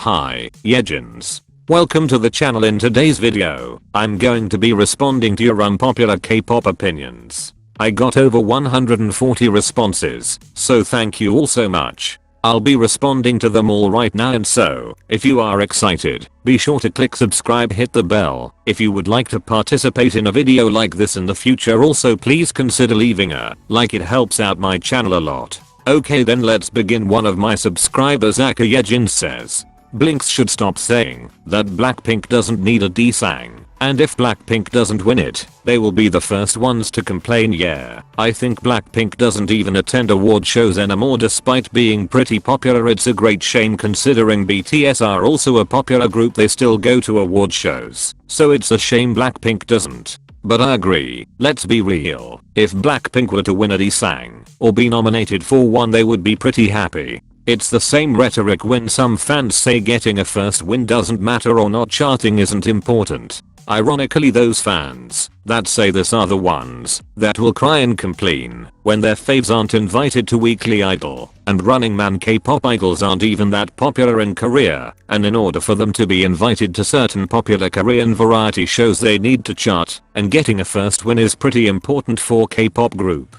Hi, Yejins. Welcome to the channel. In today's video, I'm going to be responding to your unpopular K-pop opinions. I got over 140 responses, so thank you all so much. I'll be responding to them all right now, and so, if you are excited, be sure to click subscribe, hit the bell. If you would like to participate in a video like this in the future, also please consider leaving a like, it helps out my channel a lot. Okay, then let's begin. One of my subscribers, Aka Yejin, says, Blinks should stop saying that Blackpink doesn't need a D-Sang, and if Blackpink doesn't win it, they will be the first ones to complain. Yeah, I think Blackpink doesn't even attend award shows anymore despite being pretty popular. It's a great shame considering BTS are also a popular group, they still go to award shows, so it's a shame Blackpink doesn't. But I agree, let's be real, if Blackpink were to win a D-Sang, or be nominated for one, they would be pretty happy. It's the same rhetoric when some fans say getting a first win doesn't matter or not charting isn't important. Ironically, those fans that say this are the ones that will cry and complain when their faves aren't invited to Weekly Idol, and Running Man K-pop idols aren't even that popular in Korea, and in order for them to be invited to certain popular Korean variety shows they need to chart, and getting a first win is pretty important for K-pop group.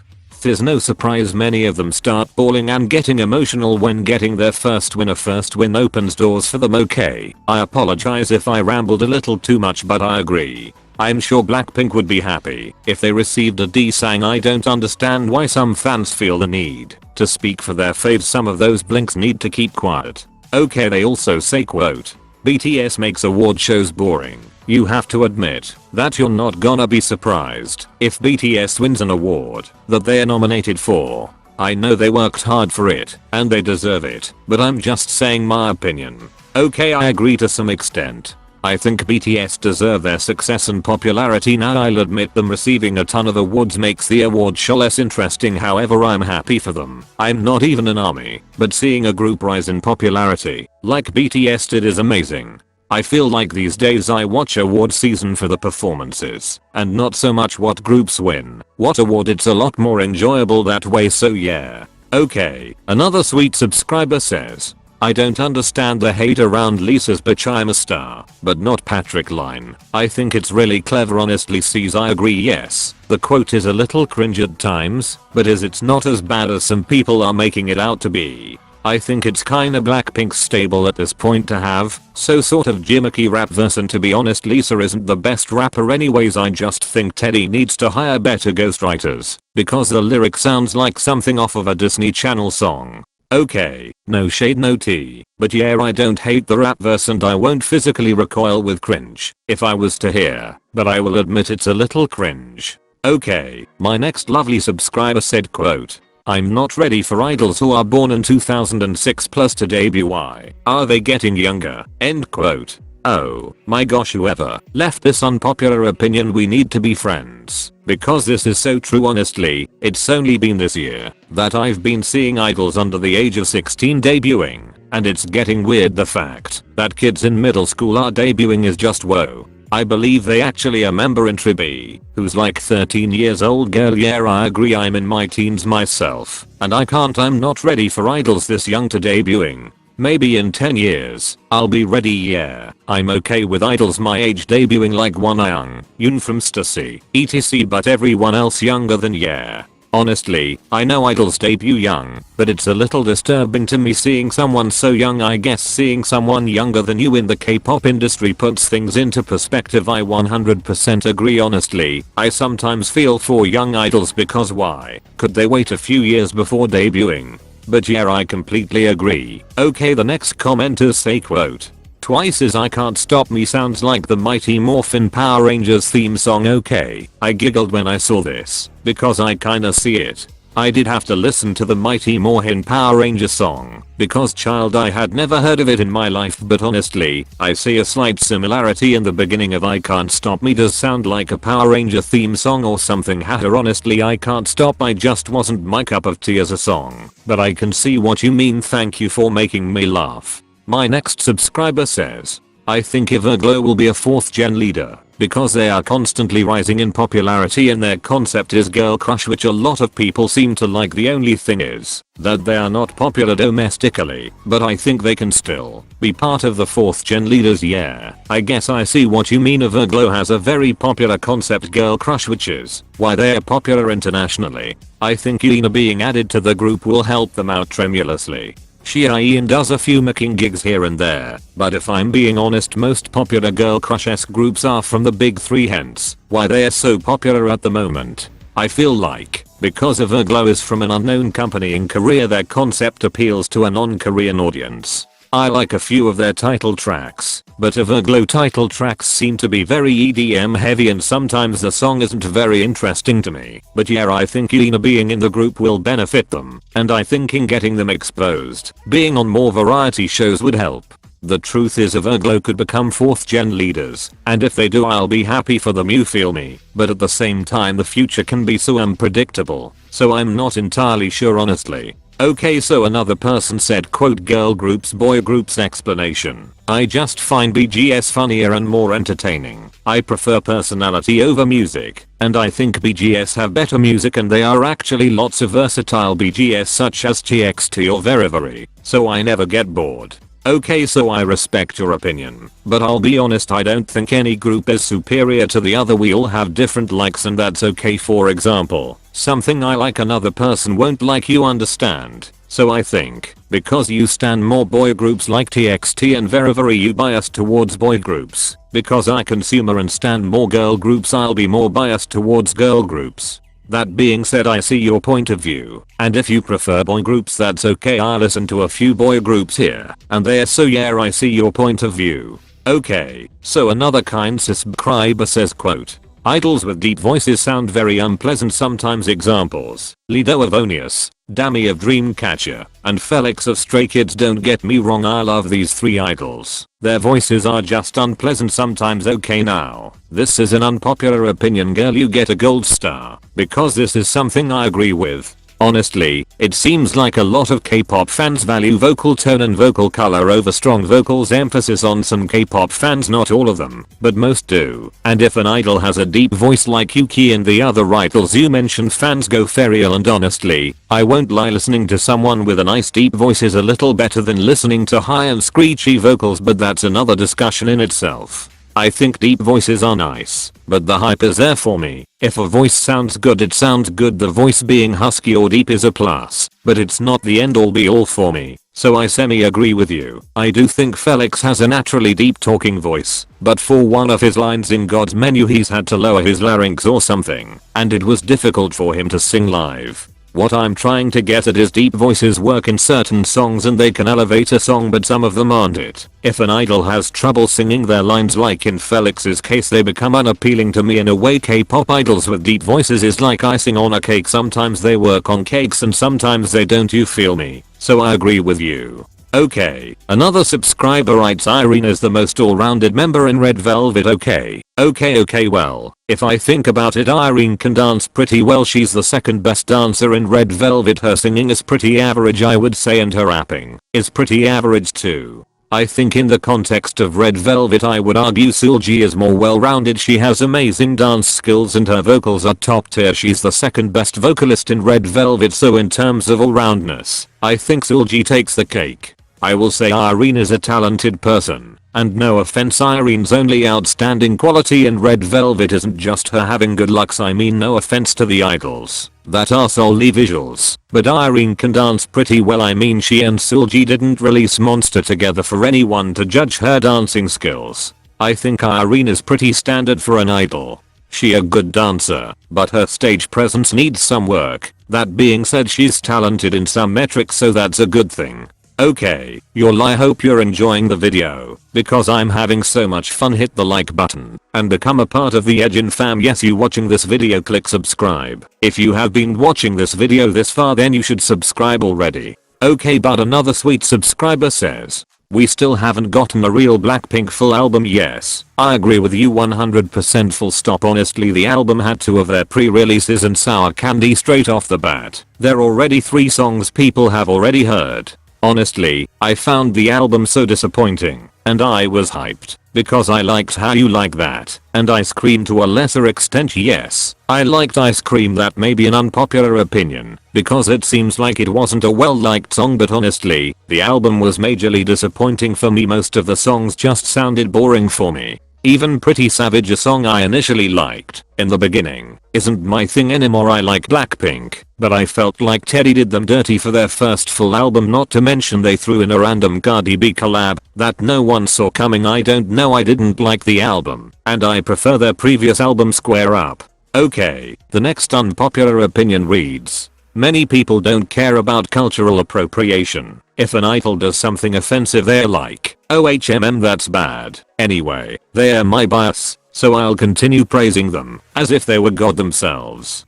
It's no surprise many of them start bawling and getting emotional when getting their first win. A first win opens doors for them. Okay, I apologize if I rambled a little too much, but I agree. I'm sure Blackpink would be happy if they received a D-Sang. I don't understand why some fans feel the need to speak for their faves. Some of those blinks need to keep quiet. Okay, they also say, quote, BTS makes award shows boring. You have to admit that you're not gonna be surprised if BTS wins an award that they're nominated for. I know they worked hard for it and they deserve it, but I'm just saying my opinion. Okay, I agree to some extent. I think BTS deserve their success and popularity. Now, I'll admit them receiving a ton of awards makes the award show less interesting. However, I'm happy for them. I'm not even an ARMY, but seeing a group rise in popularity like BTS did is amazing. I feel like these days I watch award season for the performances and not so much what groups win what award. It's a lot more enjoyable that way, so yeah. Okay, another sweet subscriber says, I don't understand the hate around Lisa's bitch I'm a star, but not Patrick line. I think it's really clever, honestly. Sees, I agree. Yes, the quote is a little cringe at times, but it's not as bad as some people are making it out to be. I think it's kinda Blackpink's stable at this point to have so sort of gimmicky rap verse, and to be honest, Lisa isn't the best rapper anyways. I just think Teddy needs to hire better ghostwriters because the lyric sounds like something off of a Disney Channel song. Okay, no shade, no tea, but yeah, I don't hate the rap verse and I won't physically recoil with cringe if I was to hear, but I will admit it's a little cringe. Okay, my next lovely subscriber said, quote, I'm not ready for idols who are born in 2006 plus to debut. Why are they getting younger? End quote. Oh my gosh, whoever left this unpopular opinion, we need to be friends, because this is so true. Honestly, it's only been this year that I've been seeing idols under the age of 16 debuting, and it's getting weird. The fact that kids in middle school are debuting is just whoa. I believe they actually a member in Tribe who's like 13 years old. Girl, yeah, I agree. I'm in my teens myself, and I'm not ready for idols this young to debuting. Maybe in 10 years, I'll be ready. Yeah, I'm okay with idols my age debuting, like Young, Yoon from Stussy, etc, but everyone else younger than, yeah. Honestly, I know idols debut young, but it's a little disturbing to me seeing someone so young. I guess seeing someone younger than you in the K-pop industry puts things into perspective. I 100% agree. Honestly, I sometimes feel for young idols because why could they wait a few years before debuting? But yeah, I completely agree. Okay, the next commenters say, quote, Twice is I Can't Stop Me sounds like the Mighty Morphin Power Rangers theme song. Okay, I giggled when I saw this because I kinda see it. I did have to listen to the Mighty Morphin Power Ranger song because I had never heard of it in my life, but honestly, I see a slight similarity in the beginning of I Can't Stop Me. Does sound like a Power Ranger theme song or something. Haha, honestly, I Can't Stop I just wasn't my cup of tea as a song, but I can see what you mean. Thank you for making me laugh. My next subscriber says, I think Everglow will be a 4th gen leader. because they are constantly rising in popularity and their concept is girl crush, which a lot of people seem to like. The only thing is that they are not popular domestically, but I think they can still be part of the 4th gen leaders. Yeah, I guess I see what you mean. Everglow has a very popular concept girl crush, which is why they are popular internationally. I think Yuna being added to the group will help them out tremendously. Ian does a few making gigs here and there, but if I'm being honest, most popular girl crush-esque groups are from the big 3, hence why they are so popular at the moment. I feel like because Everglow is from an unknown company in Korea, their concept appeals to a non-Korean audience. I like a few of their title tracks, but Everglow title tracks seem to be very EDM heavy and sometimes the song isn't very interesting to me. But yeah, I think Yuna being in the group will benefit them, and I think in getting them exposed, being on more variety shows would help. The truth is Everglow could become 4th gen leaders, and if they do I'll be happy for them, you feel me? But at the same time the future can be so unpredictable, so I'm not entirely sure honestly. Okay, so another person said quote girl groups boy groups explanation. I just find BGS funnier and more entertaining. I prefer personality over music, and I think BGS have better music and they are actually lots of versatile BGS such as TXT or Very, so I never get bored. Okay, so I respect your opinion, but I'll be honest, I don't think any group is superior to the other. We all have different likes and that's okay. For example, something I like another person won't like, you understand? So I think because you stand more boy groups like TXT and Very, you bias towards boy groups. Because I consumer and stand more girl groups, I'll be more biased towards girl groups. That being said, I see your point of view, and if you prefer boy groups that's okay. I listen to a few boy groups here and there, so yeah, I see your point of view. Okay, so another kind subscriber says quote, idols with deep voices sound very unpleasant sometimes. Examples, Lido of Onius, Dami of Dreamcatcher, and Felix of Stray Kids. Don't get me wrong, I love these 3 idols. Their voices are just unpleasant sometimes. Okay, now, this is an unpopular opinion, girl, you get a gold star, because this is something I agree with. Honestly, it seems like a lot of K-pop fans value vocal tone and vocal color over strong vocals. Emphasis on some K-pop fans, not all of them, but most do. And if an idol has a deep voice like Yuki and the other idols you mentioned, fans go feral. And honestly, I won't lie, listening to someone with a nice deep voice is a little better than listening to high and screechy vocals, but that's another discussion in itself. I think deep voices are nice, but the hype is there for me. If a voice sounds good, it sounds good. The voice being husky or deep is a plus, but it's not the end all be all for me. So I semi-agree with you. I do think Felix has a naturally deep talking voice, but for one of his lines in God's Menu he's had to lower his larynx or something, and it was difficult for him to sing live. What I'm trying to get at is deep voices work in certain songs and they can elevate a song, but some of them aren't it. If an idol has trouble singing their lines, like in Felix's case, they become unappealing to me. In a way, K-pop idols with deep voices is like icing on a cake. Sometimes they work on cakes and sometimes they don't, you feel me? So I agree with you. Okay, another subscriber writes, Irene is the most all-rounded member in Red Velvet. Okay, well, if I think about it, Irene can dance pretty well. She's the second best dancer in Red Velvet. Her singing is pretty average, I would say, and her rapping is pretty average too. I think in the context of Red Velvet I would argue Seulgi is more well-rounded. She has amazing dance skills and her vocals are top tier. She's the second best vocalist in Red Velvet, so in terms of all-roundness, I think Seulgi takes the cake. I will say Irene is a talented person, and no offense, Irene's only outstanding quality in Red Velvet isn't just her having good looks. I mean, no offense to the idols that are solely visuals, but Irene can dance pretty well. I mean, she and Seulgi didn't release Monster together for anyone to judge her dancing skills. I think Irene is pretty standard for an idol. She a good dancer, but her stage presence needs some work. That being said, she's talented in some metrics, so that's a good thing. Okay, I hope you're enjoying the video, because I'm having so much fun. Hit the like button and become a part of the Edgin fam. Yes, you watching this video, click subscribe. If you have been watching this video this far, then you should subscribe already. Okay, but another sweet subscriber says, we still haven't gotten a real Blackpink full album. Yes, I agree with you 100%, full stop. Honestly, the album had 2 of their pre-releases and sour candy straight off the bat. There are already 3 songs people have already heard. Honestly, I found the album so disappointing, and I was hyped, because I liked How You Like That, and Ice Cream to a lesser extent. Yes, I liked Ice Cream. That may be an unpopular opinion, because it seems like it wasn't a well-liked song, but honestly, the album was majorly disappointing for me. Most of the songs just sounded boring for me. Even Pretty Savage, a song I initially liked in the beginning, isn't my thing anymore. I like Blackpink, but I felt like Teddy did them dirty for their first full album, not to mention they threw in a random Cardi B collab that no one saw coming. I don't know, I didn't like the album, and I prefer their previous album Square Up. Okay, the next unpopular opinion reads: many people don't care about cultural appropriation. If an idol does something offensive, they're like, OHMM, that's bad. Anyway, they're my bias, so I'll continue praising them as if they were God themselves.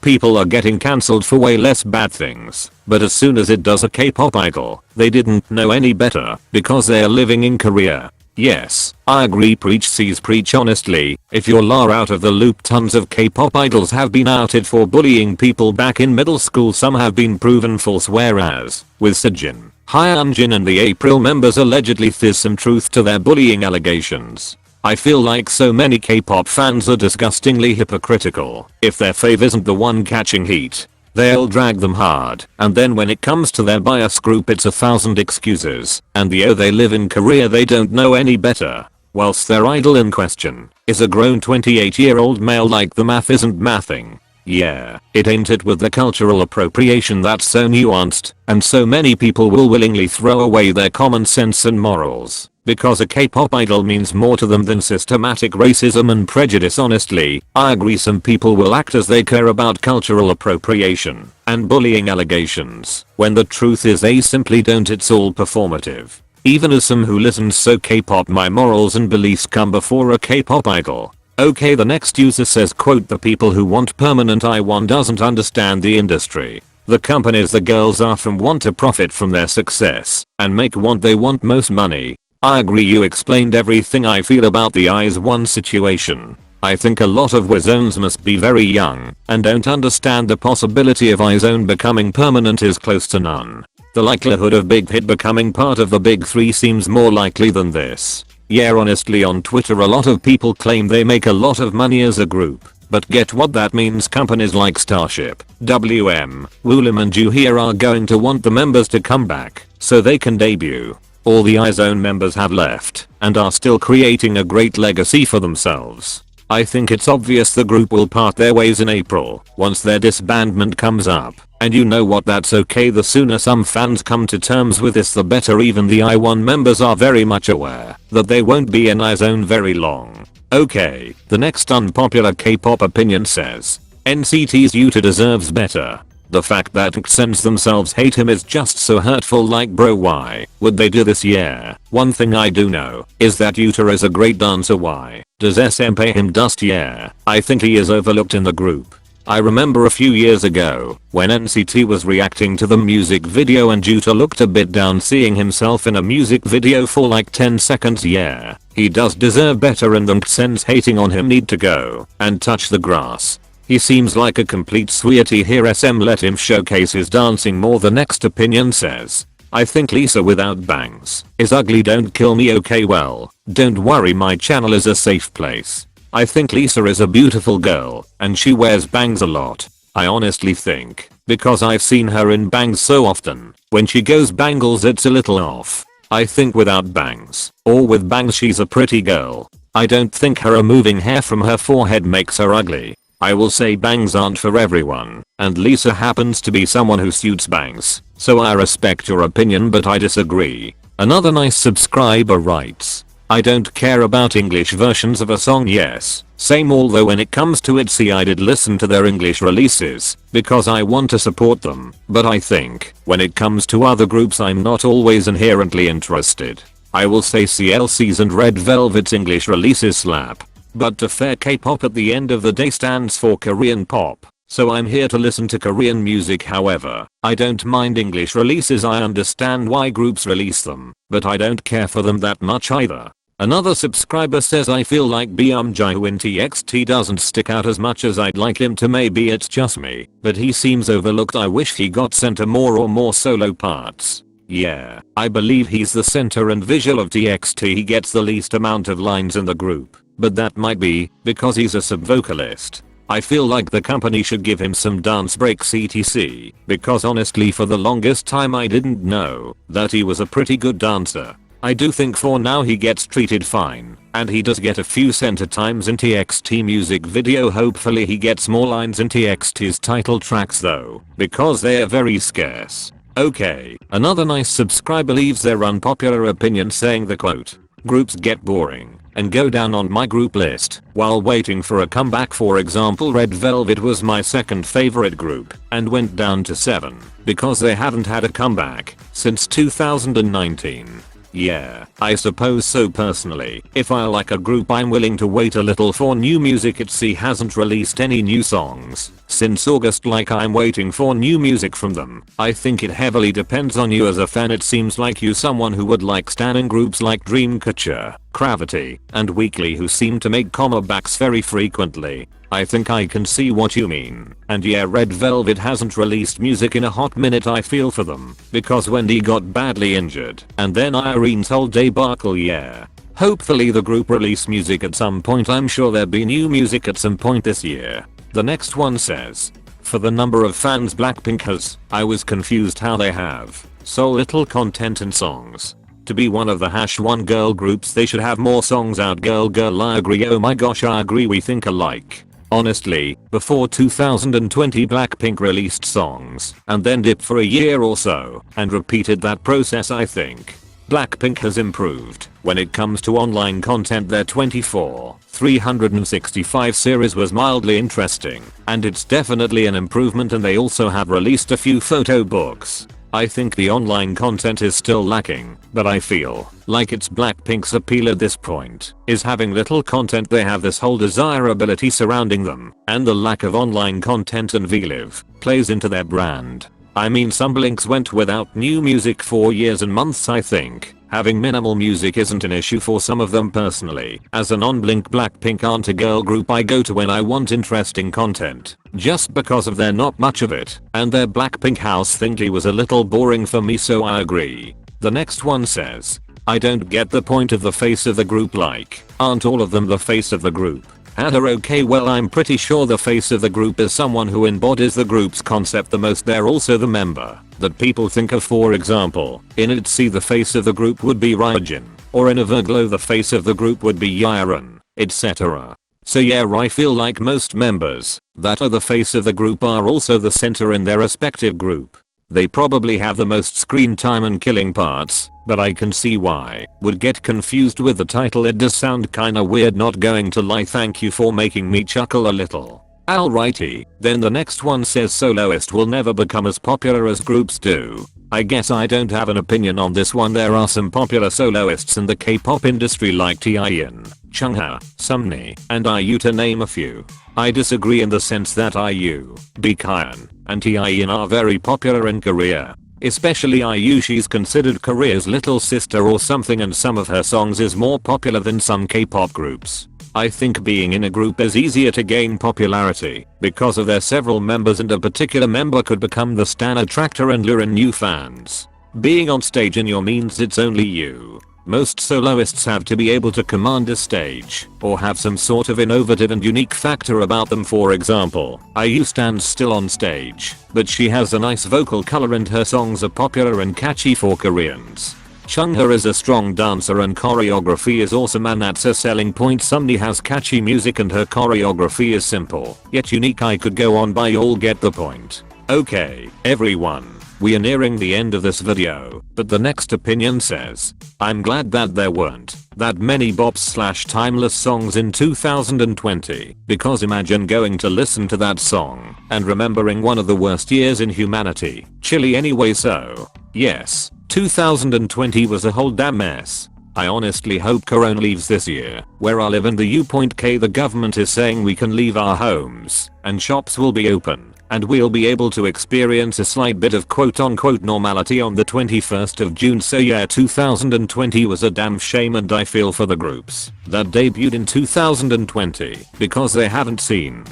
People are getting cancelled for way less bad things, but as soon as it does a K-pop idol, they didn't know any better because they're living in Korea. Yes, I agree, preach sees preach. Honestly, if you're out of the loop, tons of K-pop idols have been outed for bullying people back in middle school. Some have been proven false, whereas with Sejin, Hyunjin and the April members allegedly there's some truth to their bullying allegations. I feel like so many K-pop fans are disgustingly hypocritical. If their fave isn't the one catching heat, they'll drag them hard, and then when it comes to their bias group, it's 1,000 excuses, and they live in Korea, they don't know any better. Whilst their idol in question is a grown 28-year-old male, like the math isn't mathing. Yeah, it ain't it with the cultural appropriation that's so nuanced, and so many people will willingly throw away their common sense and morals because a K-pop idol means more to them than systematic racism and prejudice. Honestly, I agree, some people will act as they care about cultural appropriation and bullying allegations, when the truth is they simply don't. It's all performative. Even as someone who listens so K-pop, my morals and beliefs come before a K-pop idol. Okay, the next user says, quote, the people who want permanent I1 doesn't understand the industry. The companies the girls are from want to profit from their success and make what they want most money. I agree, you explained everything I feel about the IZ*ONE situation. I think a lot of WIZONs must be very young and don't understand the possibility of IZ*ONE becoming permanent is close to none. The likelihood of Big Hit becoming part of the big three seems more likely than this. Yeah, honestly, on Twitter a lot of people claim they make a lot of money as a group, but get what that means. Companies like Starship, WM, Woollim and Ju-here are going to want the members to come back so they can debut. All the IZ*ONE members have left and are still creating a great legacy for themselves. I think it's obvious the group will part their ways in April once their disbandment comes up, and you know what, that's okay. The sooner some fans come to terms with this, the better. Even the I1 members are very much aware that they won't be in IZ*ONE very long. Okay, the next unpopular K-pop opinion says, NCT's Yuta deserves better. The fact that EXENs themselves hate him is just so hurtful. Like, bro, why would they do this? Yeah, one thing I do know is that Yuta is a great dancer. Why does SM pay him dust? Yeah, I think he is overlooked in the group. I remember a few years ago when NCT was reacting to the music video and Yuta looked a bit down seeing himself in a music video for like 10 seconds. Yeah, he does deserve better, and them EXENs hating on him need to go and touch the grass. He seems like a complete sweetie here. SM let him showcase his dancing more. The next opinion says, I think Lisa without bangs is ugly. Don't kill me, okay? Well, don't worry, my channel is a safe place. I think Lisa is a beautiful girl and she wears bangs a lot. I honestly think, because I've seen her in bangs so often, when she goes bangles it's a little off. I think without bangs or with bangs she's a pretty girl. I don't think her removing hair from her forehead makes her ugly. I will say bangs aren't for everyone, and Lisa happens to be someone who suits bangs, so I respect your opinion but I disagree. Another nice subscriber writes, I don't care about English versions of a song. Yes, same, although when it comes to Itzy I did listen to their English releases because I want to support them, but I think when it comes to other groups I'm not always inherently interested. I will say CLC's and Red Velvet's English releases slap. But to fair, K-pop at the end of the day stands for Korean pop, so I'm here to listen to Korean music. However, I don't mind English releases. I understand why groups release them, but I don't care for them that much either. Another subscriber says, I feel like Jae in TXT doesn't stick out as much as I'd like him to. Maybe it's just me, but he seems overlooked. I wish he got sent to more solo parts. Yeah, I believe he's the center and visual of TXT. He gets the least amount of lines in the group, but that might be because he's a sub-vocalist. I feel like the company should give him some dance breaks etc, because honestly for the longest time I didn't know that he was a pretty good dancer. I do think for now he gets treated fine, and he does get a few center times in TXT music video. Hopefully he gets more lines in TXT's title tracks though, because they are very scarce. Okay, another nice subscriber leaves their unpopular opinion saying the quote, "Groups get boring and go down on my group list while waiting for a comeback. For example, Red Velvet was my second favorite group and went down to 7 because they haven't had a comeback since 2019. Yeah, I suppose so. Personally, if I like a group I'm willing to wait a little for new music. Itzy hasn't released any new songs since August, like I'm waiting for new music from them. I think it heavily depends on you as a fan. It seems like you someone who would like stan groups like Dreamcatcher, Gravity, and Weekly who seem to make comebacks very frequently. I think I can see what you mean. And yeah, Red Velvet hasn't released music in a hot minute. I feel for them because Wendy got badly injured and then Irene's whole debacle. Yeah. Hopefully the group release music at some point. I'm sure there'll be new music at some point this year. The next one says, for the number of fans Blackpink has, I was confused how they have so little content and songs. To be one of the #1 girl groups they should have more songs out. Girl, I agree. Oh my gosh, I agree, we think alike. Honestly, before 2020 Blackpink released songs and then dipped for a year or so and repeated that process. I think Blackpink has improved when it comes to online content. Their 24/365 series was mildly interesting and it's definitely an improvement, and they also have released a few photo books. I think the online content is still lacking, but I feel like it's Blackpink's appeal at this point is having little content. They have this whole desirability surrounding them, and the lack of online content and V-Live plays into their brand. I mean, some Blinks went without new music for years and months. I think having minimal music isn't an issue for some of them. Personally, as a non-Blink, Blackpink aren't a girl group I go to when I want interesting content, just because of there not much of it, and their Blackpink house thingy was a little boring for me, so I agree. The next one says, I don't get the point of the face of the group. Like, aren't all of them the face of the group? Okay, well I'm pretty sure the face of the group is someone who embodies the group's concept the most. They're also the member that people think of. For example, in Itzy the face of the group would be Ryujin, or in Everglow the face of the group would be Yiren, etc. So yeah, I feel like most members that are the face of the group are also the center in their respective group. They probably have the most screen time and killing parts, but I can see why would get confused with the title. It does sound kinda weird, not going to lie. Thank you for making me chuckle a little. Alrighty, then the next one says Soloists will never become as popular as groups do. I guess I don't have an opinion on this one. There are some popular soloists in the K-pop industry like Taeyeon, Chungha, Sumni, and IU to name a few. I disagree in the sense that IU, Baekhyun, and Taeyeon are very popular in Korea. Especially IU, she's considered Korea's little sister or something, and some of her songs is more popular than some K-pop groups. I think being in a group is easier to gain popularity because of their several members, and a particular member could become the stan attractor and lure in new fans. Being on stage in your means it's only you. Most soloists have to be able to command a stage or have some sort of innovative and unique factor about them. For example, IU stands still on stage, but she has a nice vocal color and her songs are popular and catchy for Koreans. Chungha is a strong dancer and choreography is awesome, and that's a selling point. Sumni has catchy music and her choreography is simple yet unique. I could go on, but you all get the point. Okay, everyone, we are nearing the end of this video, but the next opinion says, I'm glad that there weren't that many bops/timeless songs in 2020, because imagine going to listen to that song and remembering one of the worst years in humanity. Chilly anyway. So yes, 2020 was a whole damn mess. I honestly hope Corona leaves this year. Where I live in the U.K, the government is saying we can leave our homes and shops will be open and we'll be able to experience a slight bit of quote-unquote normality on the 21st of June. So yeah, 2020 was a damn shame, and I feel for the groups that debuted in 2020 because they haven't seen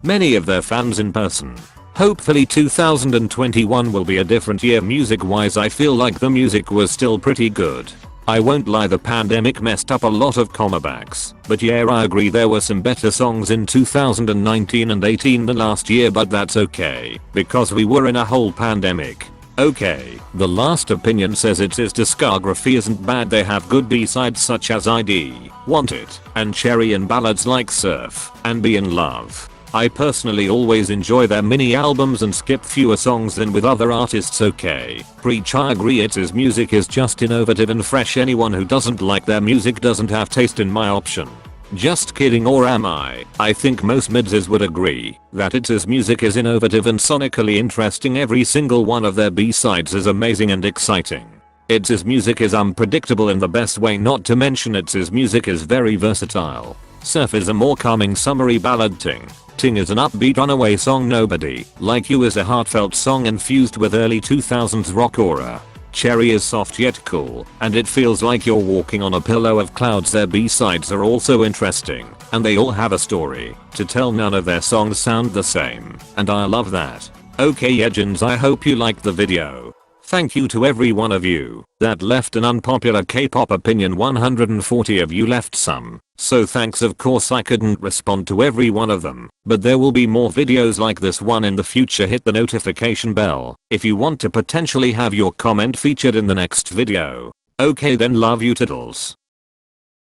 many of their fans in person. Hopefully 2021 will be a different year music wise. I feel like the music was still pretty good. I won't lie, the pandemic messed up a lot of comebacks, but yeah, I agree there were some better songs in 2019 and 18 than last year, but that's okay, because we were in a whole pandemic. Okay, the last opinion says his discography isn't bad, they have good B-sides such as ID, Want It, and Cherry, and ballads like Surf and Be in Love. I personally always enjoy their mini albums and skip fewer songs than with other artists. Okay, preach, I agree, Itz's music is just innovative and fresh. Anyone who doesn't like their music doesn't have taste in my option. Just kidding, or am I? I think most midzes would agree that Itz's music is innovative and sonically interesting. Every single one of their B-sides is amazing and exciting. Itz's music is unpredictable in the best way, not to mention Itz's music is very versatile. Surf is a more calming summery ballad. Ting is an upbeat runaway song. Nobody Like You is a heartfelt song infused with early 2000s rock aura. Cherry is soft yet cool, and it feels like you're walking on a pillow of clouds. Their B-sides are also interesting, and they all have a story to tell. None of their songs sound the same, and I love that. Okay legends, I hope you liked the video. Thank you to every one of you that left an unpopular K-pop opinion. 140 of you left some, so thanks. Of course I couldn't respond to every one of them, but there will be more videos like this one in the future. Hit the notification bell if you want to potentially have your comment featured in the next video. Okay then, love you tiddles.